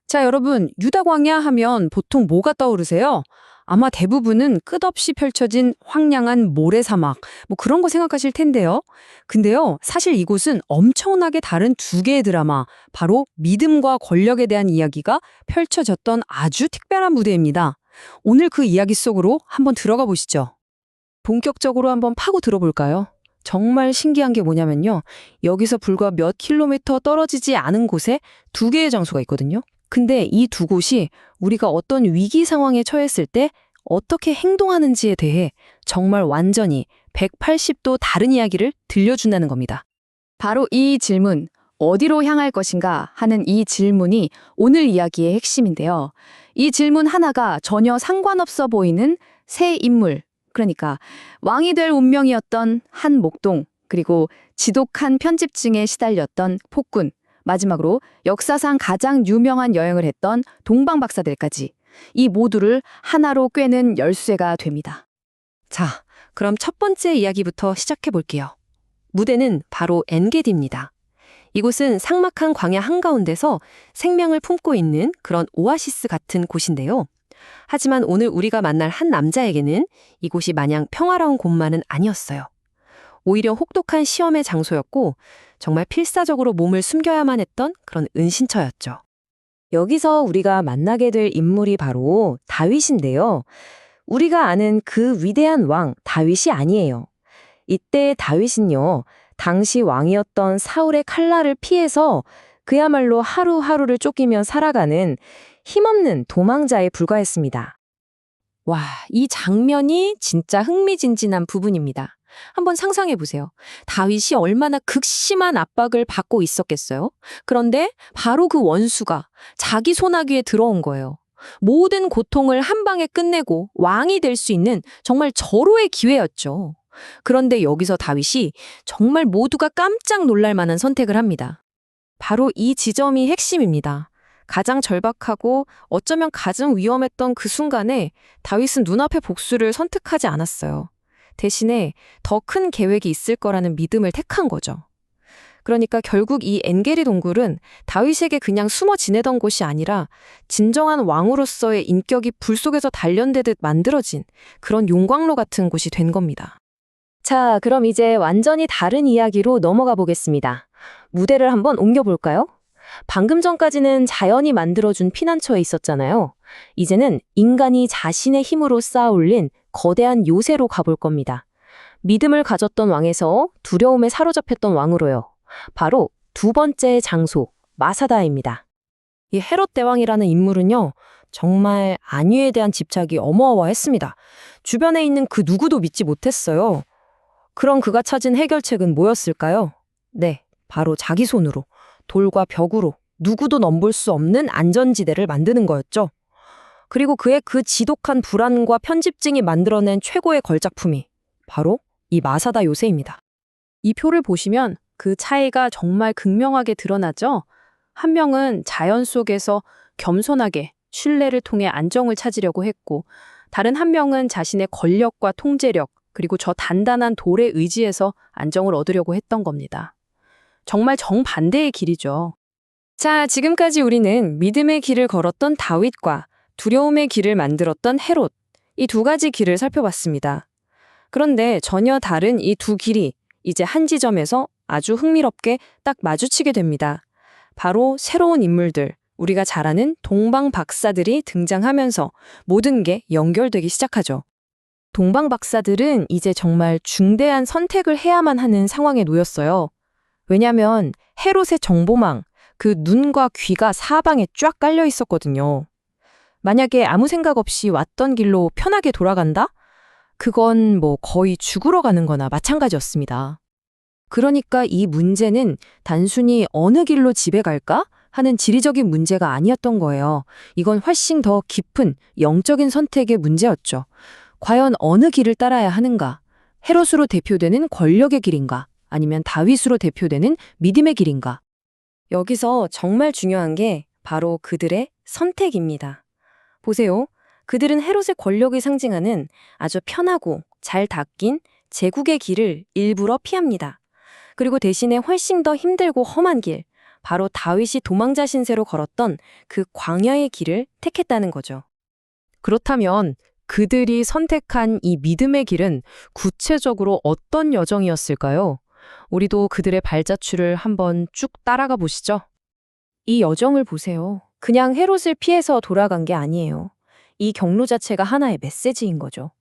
자, 여러분, 유다광야 하면 보통 뭐가 떠오르세요? 아마 대부분은 끝없이 펼쳐진 황량한 모래사막, 뭐 그런 거 생각하실 텐데요. 근데요, 사실 이곳은 엄청나게 다른 두 개의 드라마, 바로 믿음과 권력에 대한 이야기가 펼쳐졌던 아주 특별한 무대입니다. 오늘 그 이야기 속으로 한번 들어가 보시죠. 본격적으로 한번 파고 들어볼까요? 정말 신기한 게 뭐냐면요. 여기서 불과 몇 킬로미터 떨어지지 않은 곳에 두 개의 장소가 있거든요. 근데 이 두 곳이 우리가 어떤 위기 상황에 처했을 때 어떻게 행동하는지에 대해 정말 완전히 180도 다른 이야기를 들려준다는 겁니다. 바로 이 질문, 어디로 향할 것인가 하는 이 질문이 오늘 이야기의 핵심인데요. 이 질문 하나가 전혀 상관없어 보이는 새 인물, 그러니까 왕이 될 운명이었던 한 목동, 그리고 지독한 편집증에 시달렸던 폭군, 마지막으로 역사상 가장 유명한 여행을 했던 동방박사들까지 이 모두를 하나로 꿰는 열쇠가 됩니다. 자, 그럼 첫 번째 이야기부터 시작해 볼게요. 무대는 바로 엔게디입니다. 이곳은 삭막한 광야 한가운데서 생명을 품고 있는 그런 오아시스 같은 곳인데요. 하지만 오늘 우리가 만날 한 남자에게는 이곳이 마냥 평화로운 곳만은 아니었어요. 오히려 혹독한 시험의 장소였고 정말 필사적으로 몸을 숨겨야만 했던 그런 은신처였죠. 여기서 우리가 만나게 될 인물이 바로 다윗인데요. 우리가 아는 그 위대한 왕 다윗이 아니에요. 이때 다윗은요, 당시 왕이었던 사울의 칼날을 피해서 그야말로 하루하루를 쫓기며 살아가는 힘없는 도망자에 불과했습니다. 와, 이 장면이 진짜 흥미진진한 부분입니다. 한번 상상해 보세요. 다윗이 얼마나 극심한 압박을 받고 있었겠어요? 그런데 바로 그 원수가 자기 손아귀에 들어온 거예요. 모든 고통을 한 방에 끝내고 왕이 될 수 있는 정말 절호의 기회였죠. 그런데 여기서 다윗이 정말 모두가 깜짝 놀랄 만한 선택을 합니다. 바로 이 지점이 핵심입니다. 가장 절박하고 어쩌면 가장 위험했던 그 순간에 다윗은 눈앞의 복수를 선택하지 않았어요. 대신에 더 큰 계획이 있을 거라는 믿음을 택한 거죠. 그러니까 결국 이 엔게리 동굴은 다윗에게 그냥 숨어 지내던 곳이 아니라 진정한 왕으로서의 인격이 불 속에서 단련되듯 만들어진 그런 용광로 같은 곳이 된 겁니다. 자, 그럼 이제 완전히 다른 이야기로 넘어가 보겠습니다. 무대를 한번 옮겨볼까요? 방금 전까지는 자연이 만들어준 피난처에 있었잖아요. 이제는 인간이 자신의 힘으로 쌓아 올린 거대한 요새로 가볼 겁니다. 믿음을 가졌던 왕에서 두려움에 사로잡혔던 왕으로요. 바로 두 번째 장소, 마사다입니다. 이 헤롯 대왕이라는 인물은요, 정말 안위에 대한 집착이 어마어마했습니다. 주변에 있는 그 누구도 믿지 못했어요. 그럼 그가 찾은 해결책은 뭐였을까요? 네, 바로 자기 손으로, 돌과 벽으로 누구도 넘볼 수 없는 안전지대를 만드는 거였죠. 그리고 그의 그 지독한 불안과 편집증이 만들어낸 최고의 걸작품이 바로 이 마사다 요새입니다. 이 표를 보시면 그 차이가 정말 극명하게 드러나죠? 한 명은 자연 속에서 겸손하게 신뢰를 통해 안정을 찾으려고 했고, 다른 한 명은 자신의 권력과 통제력, 그리고 저 단단한 돌의 의지에서 안정을 얻으려고 했던 겁니다. 정말 정반대의 길이죠. 자, 지금까지 우리는 믿음의 길을 걸었던 다윗과 두려움의 길을 만들었던 헤롯, 이 두 가지 길을 살펴봤습니다. 그런데 전혀 다른 이 두 길이 이제 한 지점에서 아주 흥미롭게 딱 마주치게 됩니다. 바로 새로운 인물들, 우리가 잘 아는 동방박사들이 등장하면서 모든 게 연결되기 시작하죠. 동방박사들은 이제 정말 중대한 선택을 해야만 하는 상황에 놓였어요. 왜냐하면 헤롯의 정보망, 그 눈과 귀가 사방에 쫙 깔려 있었거든요. 만약에 아무 생각 없이 왔던 길로 편하게 돌아간다? 그건 뭐 거의 죽으러 가는 거나 마찬가지였습니다. 그러니까 이 문제는 단순히 어느 길로 집에 갈까 하는 지리적인 문제가 아니었던 거예요. 이건 훨씬 더 깊은 영적인 선택의 문제였죠. 과연 어느 길을 따라야 하는가? 헤롯으로 대표되는 권력의 길인가? 아니면 다윗으로 대표되는 믿음의 길인가? 여기서 정말 중요한 게 바로 그들의 선택입니다. 보세요. 그들은 헤롯의 권력을 상징하는 아주 편하고 잘 닦인 제국의 길을 일부러 피합니다. 그리고 대신에 훨씬 더 힘들고 험한 길, 바로 다윗이 도망자 신세로 걸었던 그 광야의 길을 택했다는 거죠. 그렇다면 그들이 선택한 이 믿음의 길은 구체적으로 어떤 여정이었을까요? 우리도 그들의 발자취를 한번 쭉 따라가 보시죠. 이 여정을 보세요. 그냥 헤롯을 피해서 돌아간 게 아니에요. 이 경로 자체가 하나의 메시지인 거죠.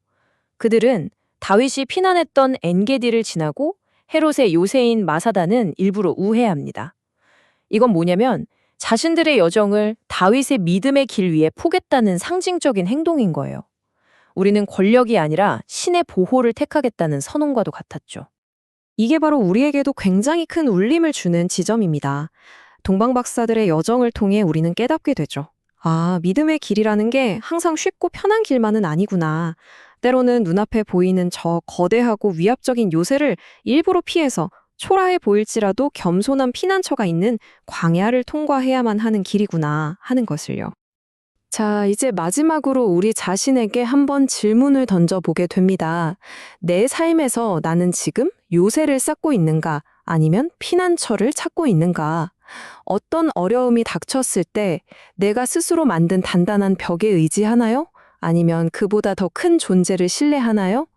그들은 다윗이 피난했던 엔게디를 지나고 헤롯의 요새인 마사다는 일부러 우회합니다. 이건 뭐냐면 자신들의 여정을 다윗의 믿음의 길 위에 포겠다는 상징적인 행동인 거예요. 우리는 권력이 아니라 신의 보호를 택하겠다는 선언과도 같았죠. 이게 바로 우리에게도 굉장히 큰 울림을 주는 지점입니다. 동방박사들의 여정을 통해 우리는 깨닫게 되죠. 아, 믿음의 길이라는 게 항상 쉽고 편한 길만은 아니구나. 때로는 눈앞에 보이는 저 거대하고 위압적인 요새를 일부러 피해서 초라해 보일지라도 겸손한 피난처가 있는 광야를 통과해야만 하는 길이구나 하는 것을요. 자, 이제 마지막으로 우리 자신에게 한번 질문을 던져보게 됩니다. 내 삶에서 나는 지금 요새를 쌓고 있는가? 아니면 피난처를 찾고 있는가? 어떤 어려움이 닥쳤을 때 내가 스스로 만든 단단한 벽에 의지하나요? 아니면 그보다 더 큰 존재를 신뢰하나요?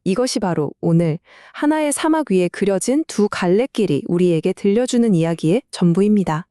이것이 바로 오늘 하나의 사막 위에 그려진 두 갈래길이 우리에게 들려주는 이야기의 전부입니다.